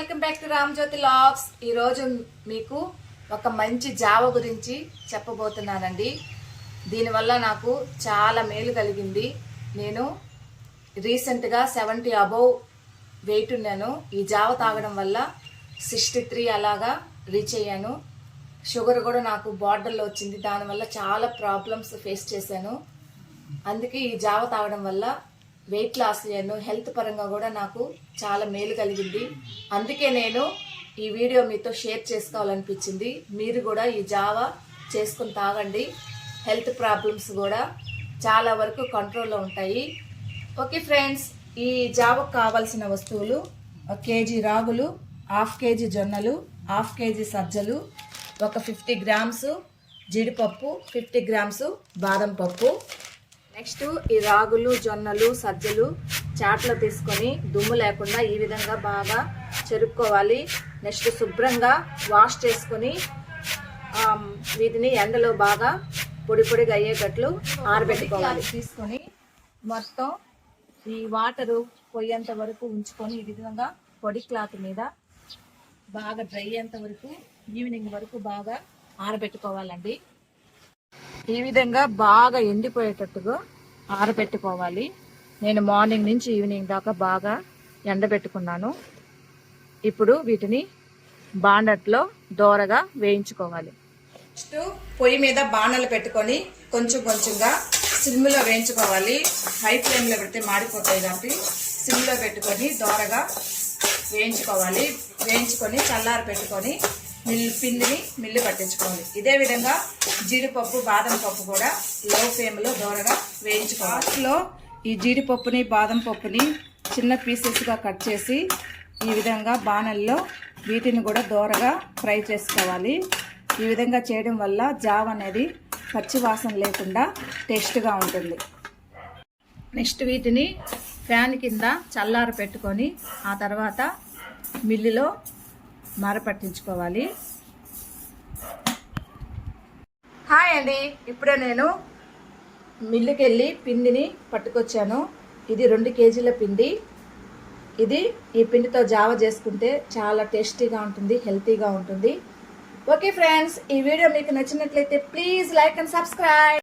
Welcome back to Ram Jyothi logs. ఈరోజు మీకు ఒక మంచి జావ గురించి చెప్పబోతున్నానండి. దీనివల్ల నాకు చాలా మేలు కలిగింది. నేను రీసెంట్గా 70 అబోవ్ వెయిట్ ఉన్నాను. ఈ జావ తాగడం వల్ల 63 అలాగా రీచ్ అయ్యాను. షుగర్ కూడా నాకు బార్డర్లో వచ్చింది. దానివల్ల చాలా ప్రాబ్లమ్స్ ఫేస్ చేశాను. అందుకే ఈ జావ తాగడం వల్ల వెయిట్ లాస్ అయ్యాను. హెల్త్ పరంగా కూడా నాకు చాలా మేలు కలిగింది. అందుకే నేను ఈ వీడియో మీతో షేర్ చేసుకోవాలనిపించింది. మీరు కూడా ఈ జావా చేసుకుని తాగండి. హెల్త్ ప్రాబ్లమ్స్ కూడా చాలా వరకు కంట్రోల్లో ఉంటాయి. ఓకే ఫ్రెండ్స్, ఈ జావకు కావాల్సిన వస్తువులు: 1 కేజీ రాగులు, 1/2 కేజీ జొన్నలు, 1/2 కేజీ సజ్జలు, ఒక 50 గ్రామ్స్ జీడిపప్పు, 50 గ్రామ్స్ బాదం పప్పు. నెక్స్ట్ ఈ రాగులు, జొన్నలు, సజ్జలు చాట్లో తీసుకొని దుమ్ము లేకుండా ఈ విధంగా బాగా చెరుక్కోవాలి. నెక్స్ట్ శుభ్రంగా వాష్ చేసుకొని వీటిని ఎండలో బాగా పొడి పొడిగా అయ్యేటట్లు ఆరబెట్టుకోవాలి. తీసుకొని మొత్తం ఈ వాటరు పోయేంత వరకు ఉంచుకొని ఈ విధంగా పొడి క్లాత్ మీద బాగా డ్రై అయ్యేంత వరకు ఈవినింగ్ వరకు బాగా ఆరబెట్టుకోవాలండి. ఈ విధంగా బాగా ఎండిపోయేటట్టుగా ఆరబెట్టుకోవాలి. నేను మార్నింగ్ నుంచి ఈవినింగ్ దాకా బాగా ఎండబెట్టుకున్నాను. ఇప్పుడు వీటిని బాండట్లో దోరగా వేయించుకోవాలి. నెక్స్ట్ పొయ్యి మీద బాణలు పెట్టుకొని కొంచెం కొంచెంగా సిమ్లో వేయించుకోవాలి. హై ఫ్లేమ్లో పెడితే మాడిపోతాయి కాబట్టి సిమ్లో పెట్టుకొని దోరగా వేయించుకోవాలి. వేయించుకొని చల్లారి పెట్టుకొని పిండిని మిల్లు పట్టించుకోవాలి. ఇదే విధంగా జీడిపప్పు, బాదం పప్పు కూడా లో ఫ్లేమ్లో దోరగా వేయించుకోవాలి. లాస్ట్లో ఈ జీడిపప్పుని, బాదం పప్పుని చిన్న పీసెస్గా కట్ చేసి ఈ విధంగా బాణల్లో వీటిని కూడా దోరగా ఫ్రై చేసుకోవాలి. ఈ విధంగా చేయడం వల్ల జావ అనేది పచ్చి వాసన లేకుండా టేస్ట్గా ఉంటుంది. నెక్స్ట్ వీటిని ఫ్యాన్ కింద చల్లార పెట్టుకొని ఆ తర్వాత మిల్లులో మరపట్టించుకోవాలి. హాయ్ అండి, ఇప్పుడే నేను మిల్లుకి వెళ్ళి పిండిని పట్టుకొచ్చాను. ఇది 2 కేజీల పిండి. ఈ పిండితో జావ చేసుకుంటే చాలా టేస్టీగా ఉంటుంది, హెల్తీగా ఉంటుంది. ఓకే ఫ్రెండ్స్, ఈ వీడియో మీకు నచ్చినట్లయితే ప్లీజ్ లైక్ అండ్ సబ్స్క్రైబ్.